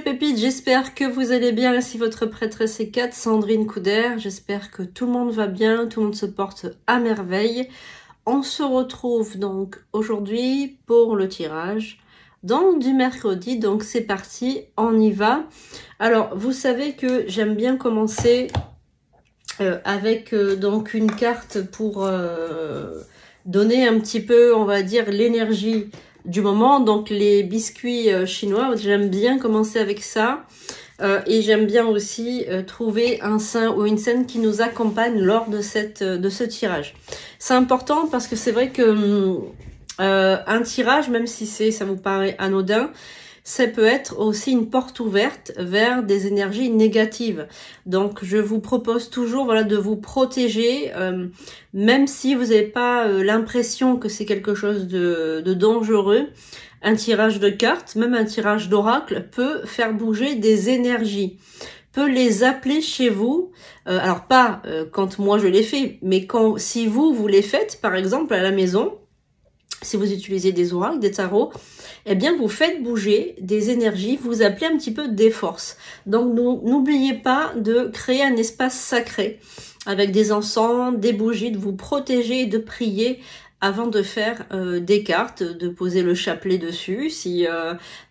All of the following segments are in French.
pépites, j'espère que vous allez bien. Ici votre prêtresse E4, Sandrine Couder. J'espère que tout le monde va bien, tout le monde se porte à merveille. On se retrouve donc aujourd'hui pour le tirage donc du mercredi. Donc c'est parti, on y va. Alors vous savez que j'aime bien commencer avec donc une carte pour donner un petit peu, on va dire, l'énergie du moment. Donc les biscuits chinois, j'aime bien commencer avec ça. Et j'aime bien aussi trouver un saint ou une sainte qui nous accompagne lors de ce tirage. C'est important parce que c'est vrai que un tirage, même si ça vous paraît anodin, ça peut être aussi une porte ouverte vers des énergies négatives. Donc, je vous propose toujours, voilà, de vous protéger, même si vous n'avez pas l'impression que c'est quelque chose de dangereux. Un tirage de cartes, même un tirage d'oracle, peut faire bouger des énergies, peut les appeler chez vous. Alors, pas quand moi je les fais, mais si vous les faites, par exemple, à la maison, si vous utilisez des oracles, des tarots, eh bien, vous faites bouger des énergies, vous appelez un petit peu des forces. Donc, n'oubliez pas de créer un espace sacré avec des encens, des bougies, de vous protéger et de prier avant de faire des cartes, de poser le chapelet dessus. Si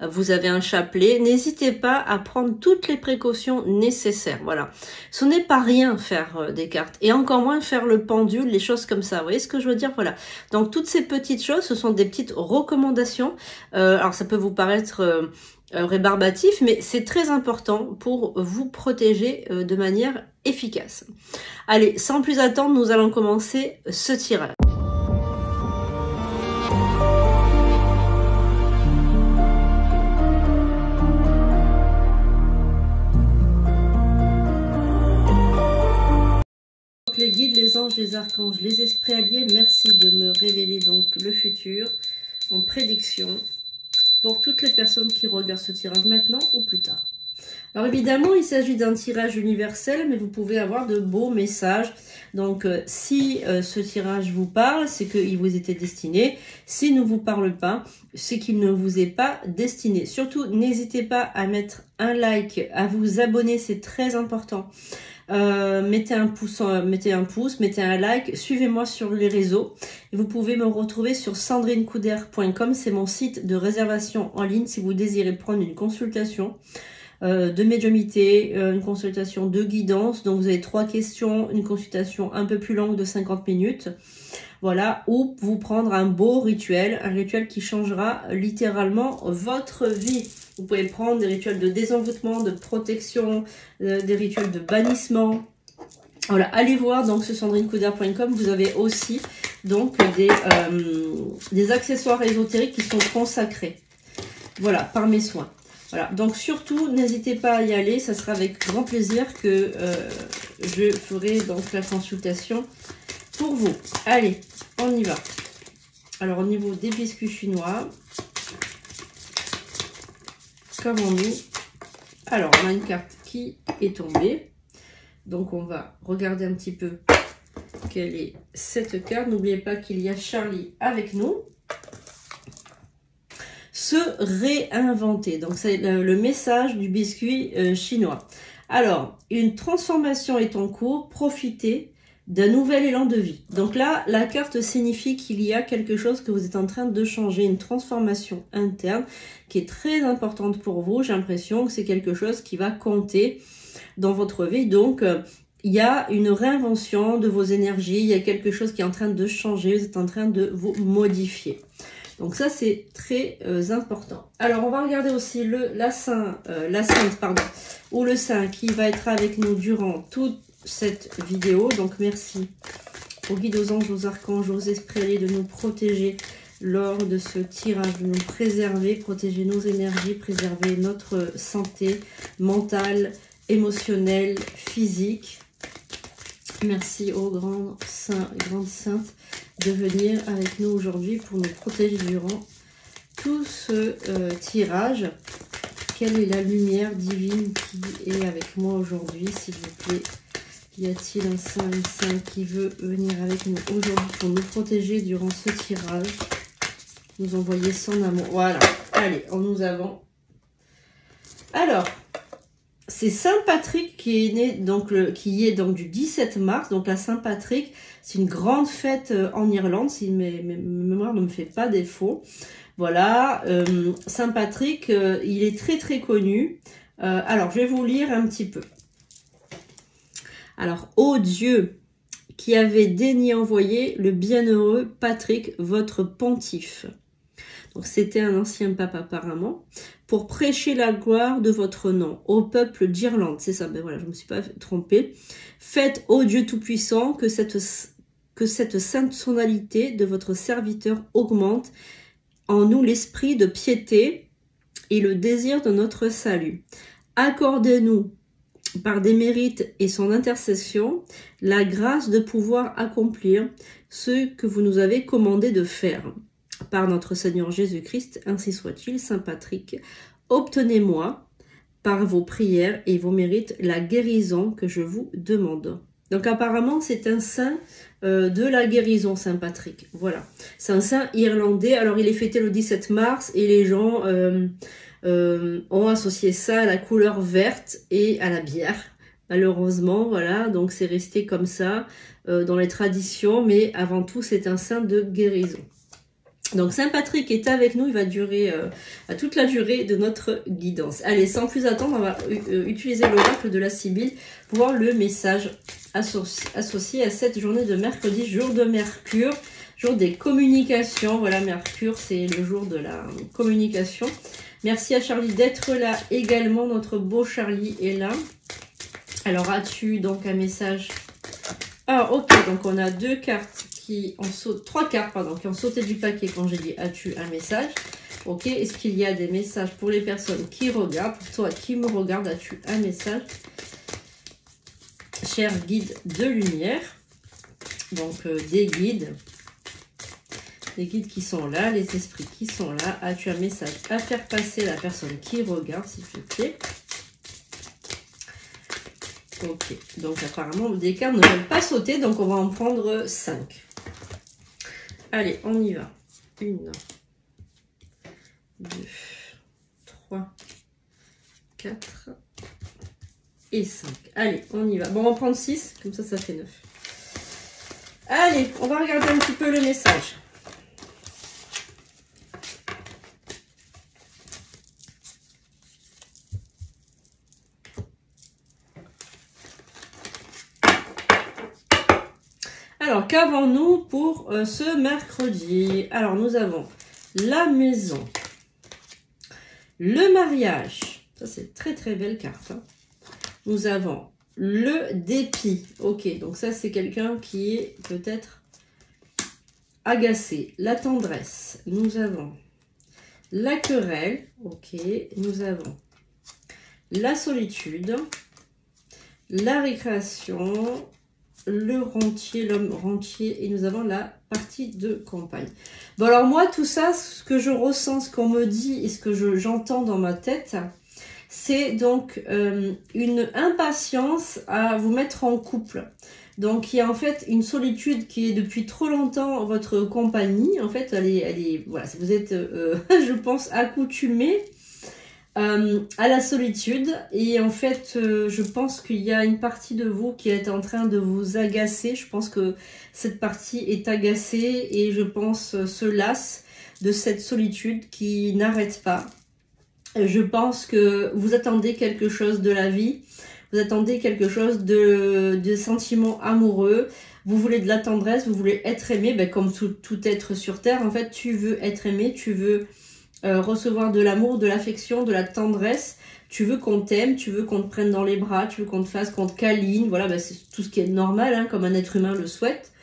vous avez un chapelet, n'hésitez pas à prendre toutes les précautions nécessaires. Voilà, ce n'est pas rien faire des cartes, et encore moins faire le pendule, les choses comme ça. Vous voyez ce que je veux dire? Voilà. Donc toutes ces petites choses, ce sont des petites recommandations. Alors ça peut vous paraître rébarbatif, mais c'est très important pour vous protéger de manière efficace. Allez, sans plus attendre, nous allons commencer ce tirage. Les guides, les anges, les archanges, les esprits alliés, merci de me révéler donc le futur en prédiction pour toutes les personnes qui regardent ce tirage maintenant ou plus tard. Alors évidemment, il s'agit d'un tirage universel, mais vous pouvez avoir de beaux messages. Donc si ce tirage vous parle, c'est qu'il vous était destiné. S'il ne vous parle pas, c'est qu'il ne vous est pas destiné. Surtout, n'hésitez pas à mettre un like, à vous abonner, c'est très important. Mettez un pouce, mettez un like, suivez-moi sur les réseaux. Et vous pouvez me retrouver sur sandrinecouder.com, c'est mon site de réservation en ligne si vous désirez prendre une consultation de médiumnité, une consultation de guidance. Donc vous avez 3 questions, une consultation un peu plus longue de 50 minutes. Voilà, ou vous prendre un beau rituel, un rituel qui changera littéralement votre vie. Vous pouvez prendre des rituels de désenvoûtement, de protection, des rituels de bannissement. Voilà, allez voir donc sur sandrinecouder.com. Vous avez aussi donc des accessoires ésotériques qui sont consacrés. Voilà, par mes soins. Voilà, donc surtout, n'hésitez pas à y aller. Ça sera avec grand plaisir que je ferai donc la consultation pour vous. Allez, on y va. Alors, au niveau des biscuits chinois, qu'avons-nous? Alors, on a une carte qui est tombée. Donc, on va regarder un petit peu quelle est cette carte. N'oubliez pas qu'il y a Charlie avec nous. Se réinventer. Donc, c'est le message du biscuit chinois. Alors, une transformation est en cours. Profitez d'un nouvel élan de vie. Donc là, la carte signifie qu'il y a quelque chose que vous êtes en train de changer, une transformation interne qui est très importante pour vous. J'ai l'impression que c'est quelque chose qui va compter dans votre vie. Donc, il y a une réinvention de vos énergies, il y a quelque chose qui est en train de changer, vous êtes en train de vous modifier. Donc ça, c'est très important. Alors, on va regarder aussi la sainte, ou le saint qui va être avec nous durant toute cette vidéo. Donc merci aux guides, aux anges, aux archanges, aux esprits alliés de nous protéger lors de ce tirage, de nous préserver, protéger nos énergies, préserver notre santé mentale, émotionnelle, physique. Merci aux grands saints et grandes saintes de venir avec nous aujourd'hui pour nous protéger durant tout ce tirage. Quelle est la lumière divine qui est avec moi aujourd'hui, s'il vous plaît? Y a-t-il un saint, une sainte qui veut venir avec nous aujourd'hui pour nous protéger durant ce tirage? Nous envoyer son amour. Voilà. Allez, nous avons Alors, c'est Saint Patrick qui est né qui est donc du 17 mars. Donc la Saint Patrick, c'est une grande fête en Irlande, si mes mémoires ne me fait pas défaut. Voilà, Saint Patrick, il est très très connu. Alors, je vais vous lire un petit peu. Alors, ô Dieu, qui avait daigné envoyer le bienheureux Patrick, votre pontife. Donc, c'était un ancien pape apparemment, pour prêcher la gloire de votre nom au peuple d'Irlande. C'est ça, ben voilà, je ne me suis pas trompée. Faites, ô Dieu Tout-Puissant, que cette sainte sonalité de votre serviteur augmente en nous l'esprit de piété et le désir de notre salut. Accordez-nous, par des mérites et son intercession, la grâce de pouvoir accomplir ce que vous nous avez commandé de faire. Par notre Seigneur Jésus-Christ, ainsi soit-il, Saint Patrick, obtenez-moi, par vos prières et vos mérites, la guérison que je vous demande. Donc apparemment, c'est un saint de la guérison, Saint Patrick. Voilà, c'est un saint irlandais. Alors il est fêté le 17 mars et les gens ont associé ça à la couleur verte et à la bière. Malheureusement, voilà, donc c'est resté comme ça dans les traditions, mais avant tout, c'est un saint de guérison. Donc Saint Patrick est avec nous, il va durer à toute la durée de notre guidance. Allez, sans plus attendre, on va utiliser l'oracle de la Sibylle pour voir le message associé à cette journée de mercredi, jour de Mercure, jour des communications. Voilà, Mercure, c'est le jour de la communication. Merci à Charlie d'être là également, notre beau Charlie est là. Alors, as-tu donc un message? Ah, ok, donc on a deux cartes qui ont sauté, trois cartes, pardon, qui ont sauté du paquet quand j'ai dit as-tu un message? Ok, est-ce qu'il y a des messages pour les personnes qui regardent? Pour toi qui me regarde, as-tu un message? Cher guide de lumière, donc des guides qui sont là, les esprits qui sont là. As-tu un message à faire passer à la personne qui regarde, s'il te plaît? Ok, donc apparemment des cartes ne veulent pas sauter, donc on va en prendre 5. Allez, on y va. 1, 2, 3, 4 et 5. Allez, on y va. Bon, on va en prendre 6, comme ça fait 9. Allez, on va regarder un petit peu le message. Alors, qu'avons-nous pour ce mercredi? Alors, nous avons la maison, le mariage, ça c'est très très belle carte. Hein. Nous avons le dépit, ok, donc ça c'est quelqu'un qui est peut-être agacé. La tendresse, nous avons la querelle, ok, nous avons la solitude, la récréation, le rentier, l'homme rentier, et nous avons la partie de campagne. Bon, alors moi, tout ça, ce que je ressens, ce qu'on me dit et ce que j'entends dans ma tête, c'est donc une impatience à vous mettre en couple. Donc, il y a en fait une solitude qui est depuis trop longtemps votre compagnie. En fait, elle est voilà, vous êtes, je pense, accoutumé à la solitude, et en fait je pense qu'il y a une partie de vous qui est en train de vous agacer. Je pense que cette partie est agacée et je pense se lasse de cette solitude qui n'arrête pas. Je pense que vous attendez quelque chose de la vie, vous attendez quelque chose de sentiments amoureux, vous voulez de la tendresse, vous voulez être aimé, ben comme tout être sur terre. En fait, tu veux être aimé, tu veux recevoir de l'amour, de l'affection, de la tendresse. Tu veux qu'on t'aime, tu veux qu'on te prenne dans les bras, tu veux qu'on te câline. Voilà, bah, c'est tout ce qui est normal, hein, comme un être humain le souhaite.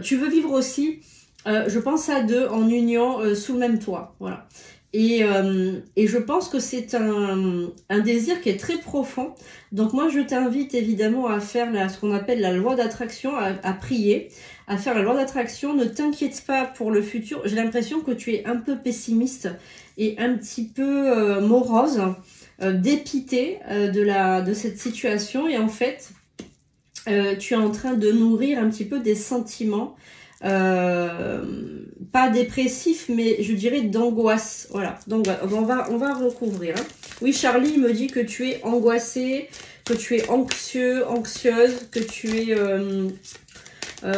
Tu veux vivre aussi, je pense, à deux, en union, sous le même toit. Voilà. Et je pense que c'est un désir qui est très profond. Donc moi, je t'invite évidemment à faire ce qu'on appelle la loi d'attraction, à prier, à faire la loi d'attraction. Ne t'inquiète pas pour le futur. J'ai l'impression que tu es un peu pessimiste et un petit peu morose, dépité de cette situation. Et en fait, tu es en train de nourrir un petit peu des sentiments pas dépressif, mais je dirais d'angoisse. Voilà, donc on va recouvrir. Hein. Oui, Charlie me dit que tu es angoissé, que tu es anxieux, anxieuse, que tu es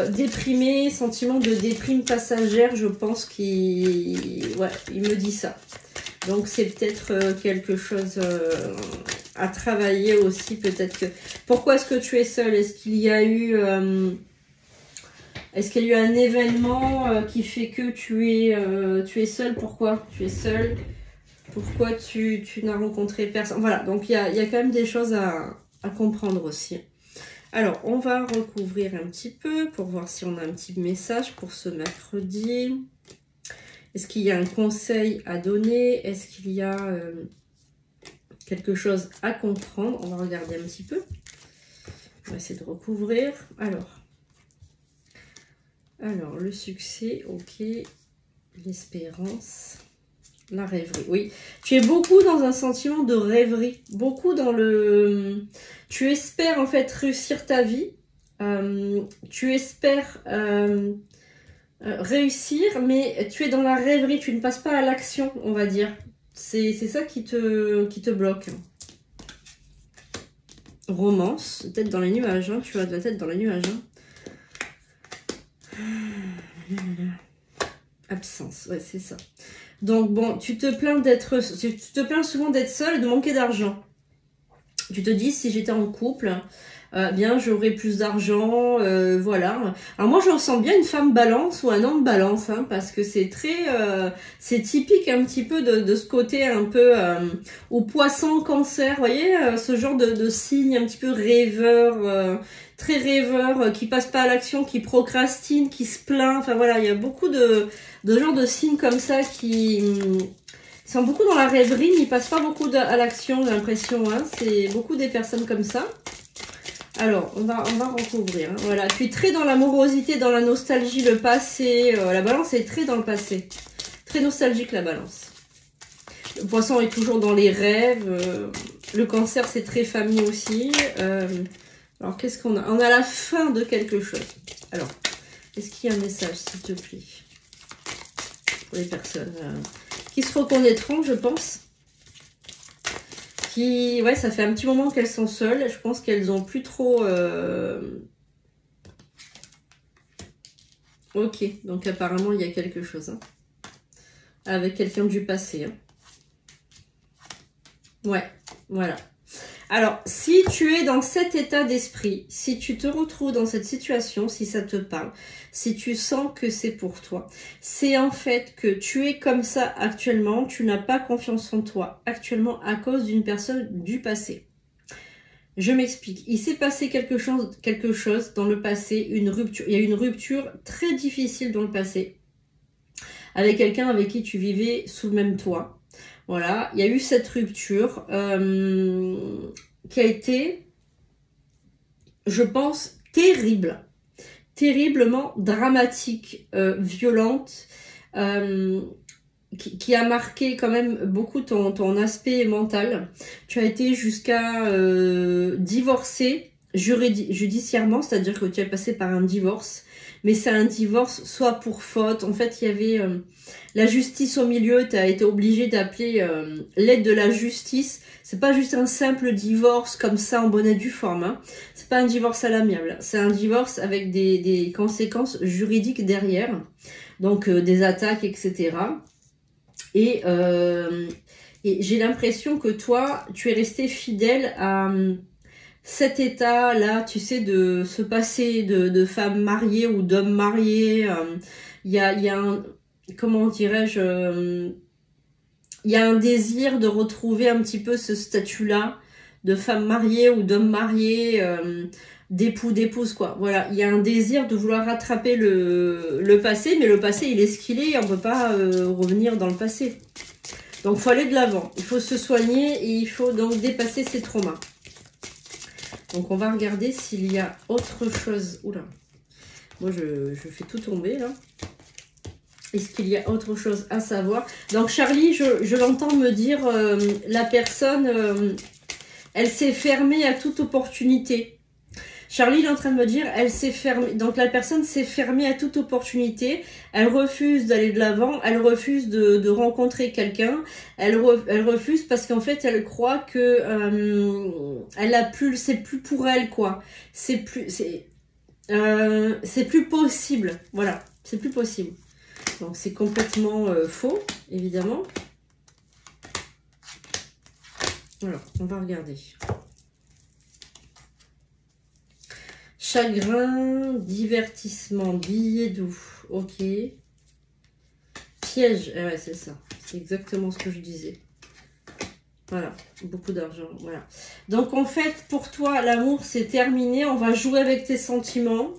déprimé, sentiment de déprime passagère, je pense qu'il il me dit ça. Donc c'est peut-être quelque chose à travailler aussi, peut-être que... Pourquoi est-ce que tu es seule? Est-ce qu'il y a eu... Est-ce qu'il y a eu un événement qui fait que tu es seule? Pourquoi tu es seule? Pourquoi tu n'as rencontré personne? Voilà, donc il y a quand même des choses à comprendre aussi. Alors, on va recouvrir un petit peu pour voir si on a un petit message pour ce mercredi. Est-ce qu'il y a un conseil à donner? Est-ce qu'il y a quelque chose à comprendre? On va regarder un petit peu. On va essayer de recouvrir. Alors, le succès, ok. L'espérance. La rêverie, oui. Tu es beaucoup dans un sentiment de rêverie. Beaucoup dans le... Tu espères en fait réussir ta vie. Tu espères réussir, mais tu es dans la rêverie. Tu ne passes pas à l'action, on va dire. C'est ça qui te bloque. Romance, tête dans les nuages. Hein. Tu as de la tête dans les nuages. Hein. Absence, ouais, c'est ça. Donc bon, tu te plains souvent d'être seule et de manquer d'argent. Tu te dis, si j'étais en couple, bien j'aurais plus d'argent, voilà. Alors moi je ressens bien une femme balance ou un homme balance, hein, parce que c'est très, c'est typique un petit peu de ce côté un peu au poisson cancer, vous voyez, ce genre de signe un petit peu rêveur, très rêveur, qui passe pas à l'action, qui procrastine, qui se plaint, enfin voilà, il y a beaucoup de genres de signes comme ça qui sont beaucoup dans la rêverie, mais ils passent pas beaucoup à l'action, j'ai l'impression, hein. C'est beaucoup des personnes comme ça. Alors, on va recouvrir. Hein. Voilà, tu es très dans l'amorosité, dans la nostalgie, le passé. La balance est très dans le passé. Très nostalgique, la balance. Le poisson est toujours dans les rêves. Le cancer, c'est très famille aussi. Alors, qu'est-ce qu'on a? On a la fin de quelque chose. Alors, est-ce qu'il y a un message, s'il te plaît? Pour les personnes qui se reconnaîtront, je pense. Ouais, ça fait un petit moment qu'elles sont seules. Je pense qu'elles ont plus trop... Ok, donc apparemment, il y a quelque chose. Hein. Avec quelqu'un du passé. Hein. Ouais, voilà. Alors, si tu es dans cet état d'esprit, si tu te retrouves dans cette situation, si ça te parle, si tu sens que c'est pour toi, c'est en fait que tu es comme ça actuellement, tu n'as pas confiance en toi actuellement à cause d'une personne du passé. Je m'explique. Il s'est passé quelque chose dans le passé, une rupture. Il y a eu une rupture très difficile dans le passé avec quelqu'un avec qui tu vivais sous le même toit. Voilà, il y a eu cette rupture qui a été, je pense, terrible, terriblement dramatique, violente, qui a marqué quand même beaucoup ton aspect mental. Tu as été jusqu'à divorcer judiciairement, c'est-à-dire que tu es passé par un divorce. Mais c'est un divorce soit pour faute. En fait, il y avait la justice au milieu. Tu as été obligé d'appeler l'aide de la justice. C'est pas juste un simple divorce comme ça en bonne et due forme. Hein. C'est pas un divorce à l'amiable. C'est un divorce avec des conséquences juridiques derrière. Donc des attaques, etc. Et j'ai l'impression que toi, tu es resté fidèle à... cet état-là, tu sais, de ce passé de femmes mariées ou d'hommes mariés, il y a un, comment dirais-je, il y a un désir de retrouver un petit peu ce statut-là de femme mariée ou d'homme marié, d'époux, d'épouse, quoi. Voilà, il y a un désir de vouloir rattraper le passé, mais le passé, il est ce qu'il est, on peut pas revenir dans le passé. Donc, il faut aller de l'avant, il faut se soigner et il faut donc dépasser ses traumas. Donc, on va regarder s'il y a autre chose. Oula, moi, je fais tout tomber, là. Est-ce qu'il y a autre chose à savoir? Donc, Charlie, je l'entends me dire, la personne, elle s'est fermée à toute opportunité. Charlie il est en train de me dire, elle s'est fermée, donc la personne s'est fermée à toute opportunité, elle refuse d'aller de l'avant, elle refuse de rencontrer quelqu'un, elle refuse parce qu'en fait elle croit que elle a plus, c'est plus pour elle quoi, c'est plus possible, voilà, c'est plus possible. Donc c'est complètement faux, évidemment. Alors, on va regarder. Chagrin, divertissement, billet doux. Ok. Piège. Ah ouais, c'est ça. C'est exactement ce que je disais. Voilà. Beaucoup d'argent. Voilà. Donc, en fait, pour toi, l'amour, c'est terminé. On va jouer avec tes sentiments.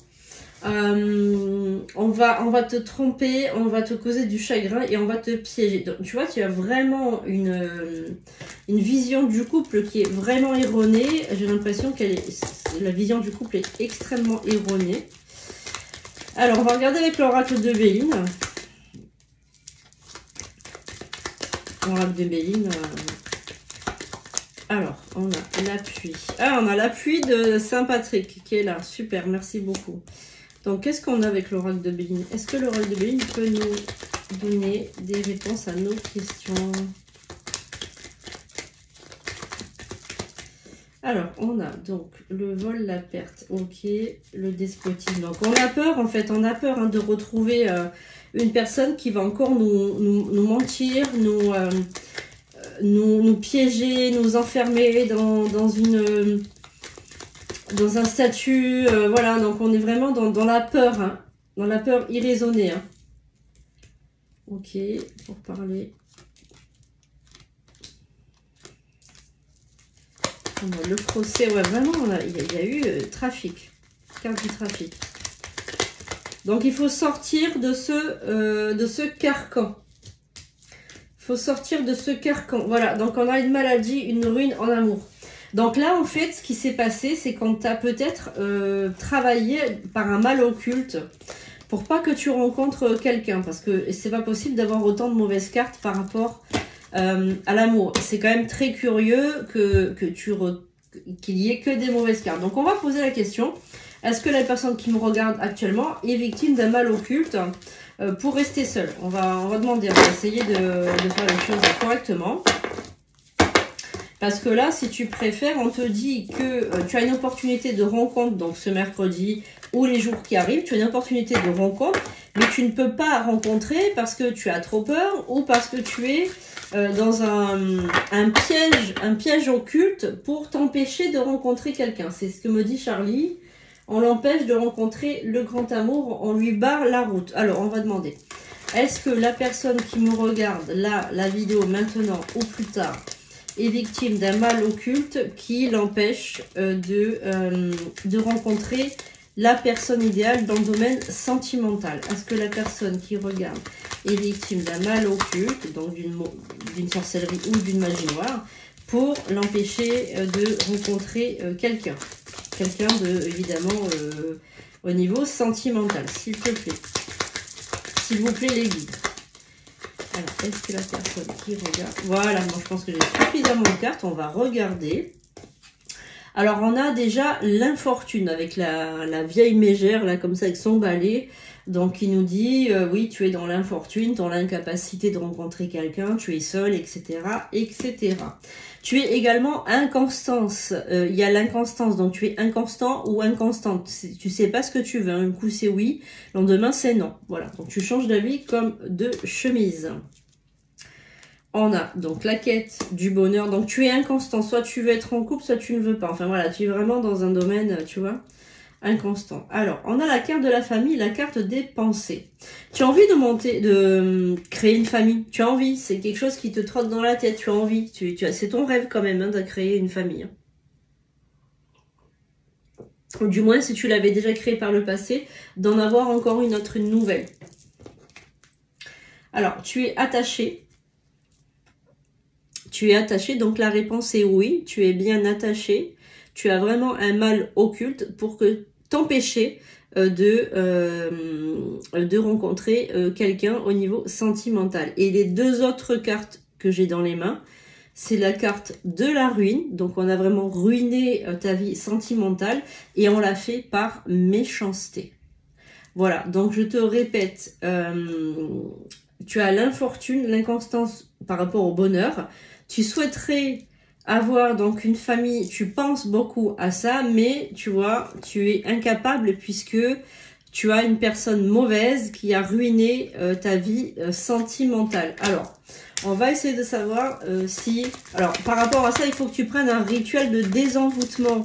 On va te tromper, on va te causer du chagrin et on va te piéger. Donc, tu vois, tu as vraiment une vision du couple qui est vraiment erronée. J'ai l'impression la vision du couple est extrêmement erronée. Alors, on va regarder avec l'oracle de Béline. L'oracle de Béline. Alors, on a l'appui. Ah, on a l'appui de Saint-Patrick qui est là. Super, merci beaucoup. Donc, qu'est-ce qu'on a avec l'oracle de Béline? Est-ce que l'oracle de Béline peut nous donner des réponses à nos questions? Alors, on a donc le vol, la perte, ok, le despotisme. Donc, on a peur, en fait, on a peur hein, de retrouver une personne qui va encore nous mentir, nous piéger, nous enfermer dans un statut, voilà, donc on est vraiment dans la peur, hein, dans la peur irraisonnée. Hein. Ok, pour parler. Le procès, ouais, vraiment, il y a eu trafic, carte du trafic. Donc, il faut sortir de ce carcan. Il faut sortir de ce carcan. Voilà, donc on a une maladie, une ruine en amour. Donc là, en fait, ce qui s'est passé, c'est qu'on t'a peut-être travaillé par un mal occulte pour pas que tu rencontres quelqu'un. Parce que c'est pas possible d'avoir autant de mauvaises cartes par rapport à l'amour. C'est quand même très curieux qu'il y ait que des mauvaises cartes. Donc on va poser la question, est-ce que la personne qui me regarde actuellement est victime d'un mal occulte pour rester seule? On va demander, on va essayer de faire les choses correctement. Parce que là, si tu préfères, on te dit que tu as une opportunité de rencontre, donc ce mercredi ou les jours qui arrivent, tu as une opportunité de rencontre, mais tu ne peux pas rencontrer parce que tu as trop peur ou parce que tu es dans un piège occulte pour t'empêcher de rencontrer quelqu'un. C'est ce que me dit Charlie. On l'empêche de rencontrer le grand amour, on lui barre la route. Alors, on va demander, est-ce que la personne qui me regarde là, la vidéo maintenant ou plus tard, est victime d'un mal occulte qui l'empêche de rencontrer la personne idéale dans le domaine sentimental? Est-ce que la personne qui regarde est victime d'un mal occulte, donc d'une sorcellerie ou d'une magie noire, pour l'empêcher de rencontrer quelqu'un? Quelqu'un évidemment, au niveau sentimental, s'il te plaît. S'il vous plaît, les guides. Alors, est-ce que la personne qui regarde... Voilà, moi je pense que j'ai suffisamment de cartes. On va regarder. Alors, on a déjà l'infortune avec la vieille mégère, là, comme ça, avec son balai. Donc, il nous dit, oui, tu es dans l'infortune, dans l'incapacité de rencontrer quelqu'un, tu es seul, etc., etc. Tu es également inconstance. Il y a l'inconstance, donc tu es inconstant ou inconstante. Tu sais pas ce que tu veux. Un coup, c'est oui, le lendemain, c'est non. Voilà, donc tu changes d'avis comme de chemise. On a donc la quête du bonheur. Donc tu es inconstant. Soit tu veux être en couple, soit tu ne veux pas. Enfin voilà, tu es vraiment dans un domaine, tu vois, inconstant. Alors, on a la carte de la famille, la carte des pensées. Tu as envie de créer une famille. Tu as envie. C'est quelque chose qui te trotte dans la tête. Tu as envie. C'est ton rêve quand même hein, de créer une famille. Ou du moins, si tu l'avais déjà créé par le passé, d'en avoir encore une autre, une nouvelle. Alors, tu es attaché. Tu es attaché, donc la réponse est oui, tu es bien attaché. Tu as vraiment un mal occulte pour t'empêcher de rencontrer quelqu'un au niveau sentimental. Et les deux autres cartes que j'ai dans les mains c'est la carte de la ruine. Donc, on a vraiment ruiné ta vie sentimentale et on l'a fait par méchanceté. Voilà, donc je te répète, tu as l'infortune, l'inconstance par rapport au bonheur. Tu souhaiterais avoir donc une famille, tu penses beaucoup à ça, mais tu vois, tu es incapable puisque tu as une personne mauvaise qui a ruiné ta vie sentimentale. Alors, on va essayer de savoir si... Alors, par rapport à ça, il faut que tu prennes un rituel de désenvoûtement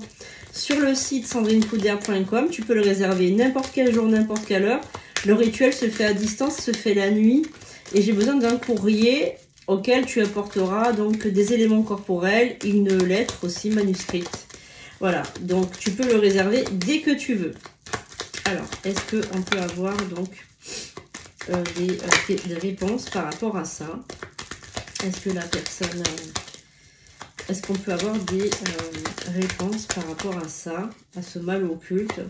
sur le site sandrinecoudert.com. Tu peux le réserver n'importe quel jour, n'importe quelle heure. Le rituel se fait à distance, se fait la nuit. Et j'ai besoin d'un courrier auquel tu apporteras donc des éléments corporels, une lettre aussi manuscrite. Voilà, donc tu peux le réserver dès que tu veux. Alors, est-ce qu'on peut avoir donc des réponses par rapport à ça? Est-ce que la personne... Est-ce qu'on peut avoir des réponses par rapport à ça, à ce mal occulte?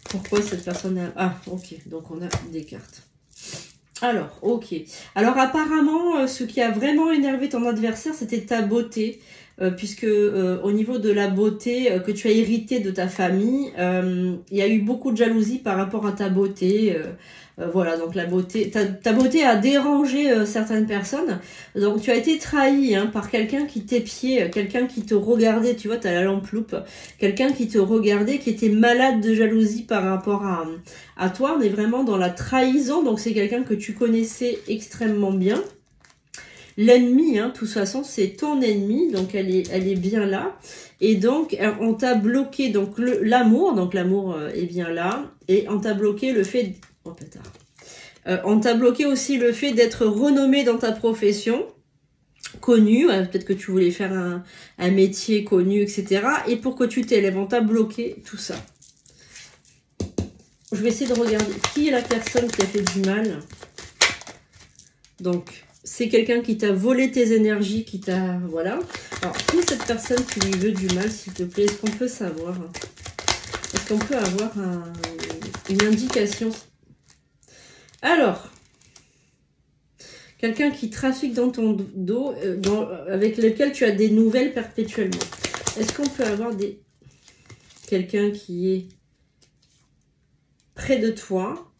Pourquoi cette personne a... Ah, ok, donc on a des cartes. Alors, ok. Alors apparemment, ce qui a vraiment énervé ton adversaire, c'était ta beauté. Puisque au niveau de la beauté que tu as hérité de ta famille, il y a eu beaucoup de jalousie par rapport à ta beauté. Voilà, donc la beauté, ta beauté a dérangé certaines personnes. Donc tu as été trahi par quelqu'un qui t'épiait, quelqu'un qui te regardait, tu vois, tu as la lampe loupe, quelqu'un qui te regardait, qui était malade de jalousie par rapport à toi. On est vraiment dans la trahison, donc c'est quelqu'un que tu connaissais extrêmement bien. L'ennemi, de toute façon, c'est ton ennemi, donc elle est bien là. Et donc, on t'a bloqué donc l'amour, donc l'amour est bien là. Et on t'a bloqué le fait... Oh, pétard. On t'a bloqué aussi le fait d'être renommé dans ta profession, connu. Peut-être que tu voulais faire un métier connu, etc. Et pour que tu t'élèves, on t'a bloqué tout ça. Je vais essayer de regarder qui est la personne qui a fait du mal. Donc... c'est quelqu'un qui t'a volé tes énergies, qui t'a... Voilà. Alors, qui est cette personne qui lui veut du mal, s'il te plaît? Est-ce qu'on peut savoir? Est-ce qu'on peut avoir une indication? Alors, quelqu'un qui trafique dans ton dos, avec lequel tu as des nouvelles perpétuellement. Est-ce qu'on peut avoir quelqu'un qui est près de toi,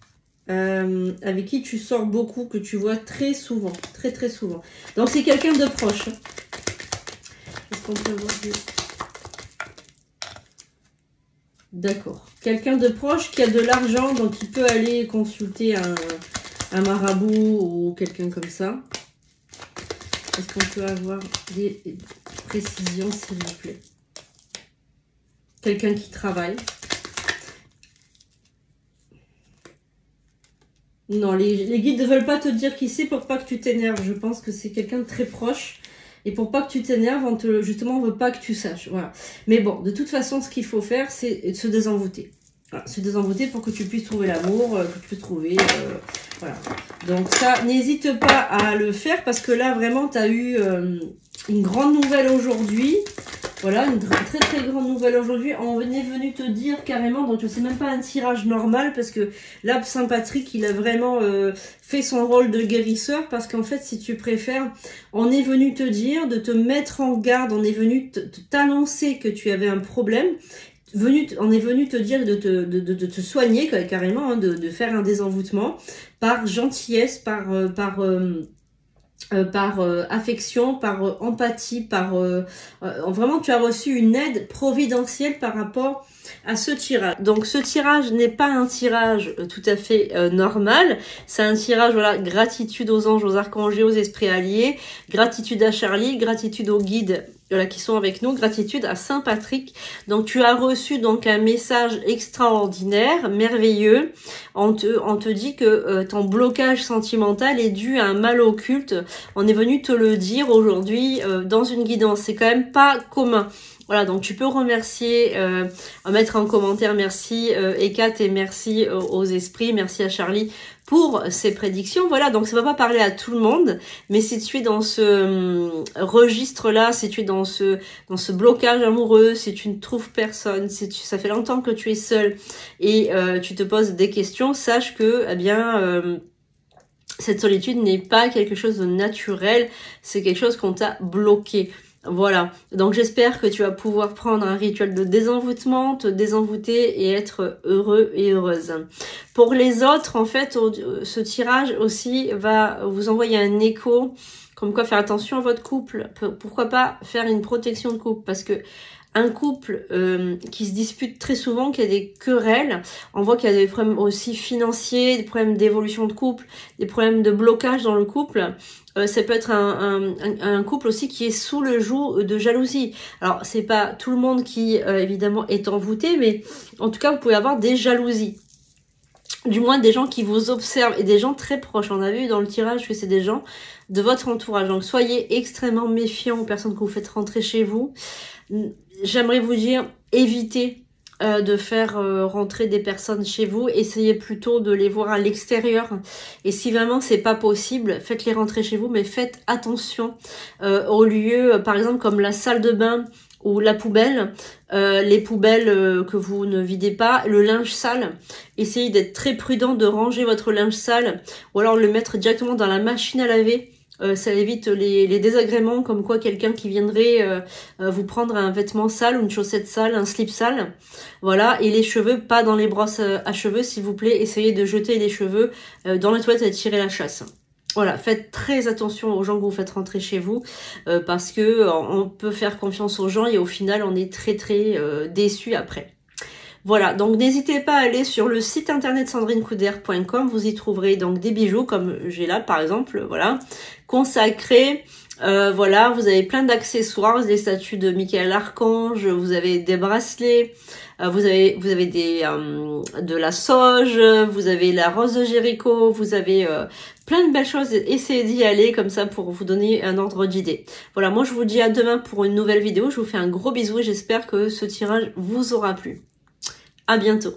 avec qui tu sors beaucoup, que tu vois très souvent, très souvent. Donc c'est quelqu'un de proche. Est-ce qu'on peut avoir des... D'accord. Quelqu'un de proche qui a de l'argent, donc il peut aller consulter un marabout ou quelqu'un comme ça. Est-ce qu'on peut avoir des précisions, s'il vous plaît? Quelqu'un qui travaille. Non, les guides ne veulent pas te dire qui c'est pour pas que tu t'énerves. Je pense que c'est quelqu'un de très proche. Et pour pas que tu t'énerves, justement, on veut pas que tu saches. Voilà. Mais bon, de toute façon, ce qu'il faut faire, c'est se désenvoûter. Voilà, se désenvoûter pour que tu puisses trouver l'amour, que tu puisses trouver... voilà. Donc ça, n'hésite pas à le faire parce que là, vraiment, tu as eu une grande nouvelle aujourd'hui. Voilà, une très grande nouvelle aujourd'hui. On est venu te dire carrément, donc c'est même pas un tirage normal parce que là, Saint Patrick, il a vraiment fait son rôle de guérisseur parce qu'en fait, si tu préfères, on est venu te dire, de te mettre en garde, on est venu t'annoncer que tu avais un problème. On est venu te dire de te soigner carrément, de faire un désenvoûtement par gentillesse, par affection, par empathie, vraiment tu as reçu une aide providentielle par rapport à ce tirage. Donc ce tirage n'est pas un tirage tout à fait normal, c'est un tirage, voilà, gratitude aux anges, aux archanges, aux esprits alliés, gratitude à Charlie, gratitude aux guides qui sont avec nous, gratitude à Saint Patrick. Donc tu as reçu donc un message extraordinaire, merveilleux. On te dit que ton blocage sentimental est dû à un mal occulte. On est venu te le dire aujourd'hui dans une guidance. C'est quand même pas commun. Voilà, donc tu peux remercier, mettre en commentaire merci Ekat et merci aux esprits, merci à Charlie pour ces prédictions. Voilà, donc ça va pas parler à tout le monde, mais si tu es dans ce registre-là, si tu es dans ce blocage amoureux, si tu ne trouves personne, ça fait longtemps que tu es seul et tu te poses des questions, sache que, eh bien... cette solitude n'est pas quelque chose de naturel, c'est quelque chose qu'on t'a bloqué. Voilà, donc j'espère que tu vas pouvoir prendre un rituel de désenvoûtement, te désenvoûter et être heureux et heureuse. Pour les autres, en fait, ce tirage aussi va vous envoyer un écho, comme quoi faire attention à votre couple. Pourquoi pas faire une protection de couple, parce que un couple qui se dispute très souvent, qui a des querelles, on voit qu'il y a des problèmes aussi financiers, des problèmes d'évolution de couple, des problèmes de blocage dans le couple. Ça peut être un couple aussi qui est sous le joug de jalousie. Alors, c'est pas tout le monde qui, évidemment, est envoûté, mais en tout cas, vous pouvez avoir des jalousies. Du moins, des gens qui vous observent et des gens très proches. On a vu dans le tirage que c'est des gens de votre entourage. Donc, soyez extrêmement méfiants aux personnes que vous faites rentrer chez vous. J'aimerais vous dire, évitez de faire rentrer des personnes chez vous, essayez plutôt de les voir à l'extérieur, et si vraiment c'est pas possible, faites-les rentrer chez vous, mais faites attention aux lieux, par exemple comme la salle de bain ou la poubelle, les poubelles que vous ne videz pas, le linge sale, essayez d'être très prudent, de ranger votre linge sale, ou alors le mettre directement dans la machine à laver. Ça évite les désagréments, comme quoi quelqu'un qui viendrait vous prendre un vêtement sale, une chaussette sale, un slip sale. Voilà, et les cheveux, pas dans les brosses à cheveux, s'il vous plaît. Essayez de jeter les cheveux dans les toilettes et de tirer la chasse. Voilà, faites très attention aux gens que vous faites rentrer chez vous, parce que on peut faire confiance aux gens et au final, on est très déçus après. Voilà, donc n'hésitez pas à aller sur le site internet sandrinecouder.com, vous y trouverez donc des bijoux comme j'ai là par exemple, voilà, consacrés. Voilà, vous avez plein d'accessoires, des statues de Michael Archange, vous avez des bracelets, vous avez de la sauge, vous avez la rose de Jéricho, vous avez plein de belles choses. Essayez d'y aller comme ça pour vous donner un ordre d'idée. Voilà, moi je vous dis à demain pour une nouvelle vidéo. Je vous fais un gros bisou et j'espère que ce tirage vous aura plu. À bientôt.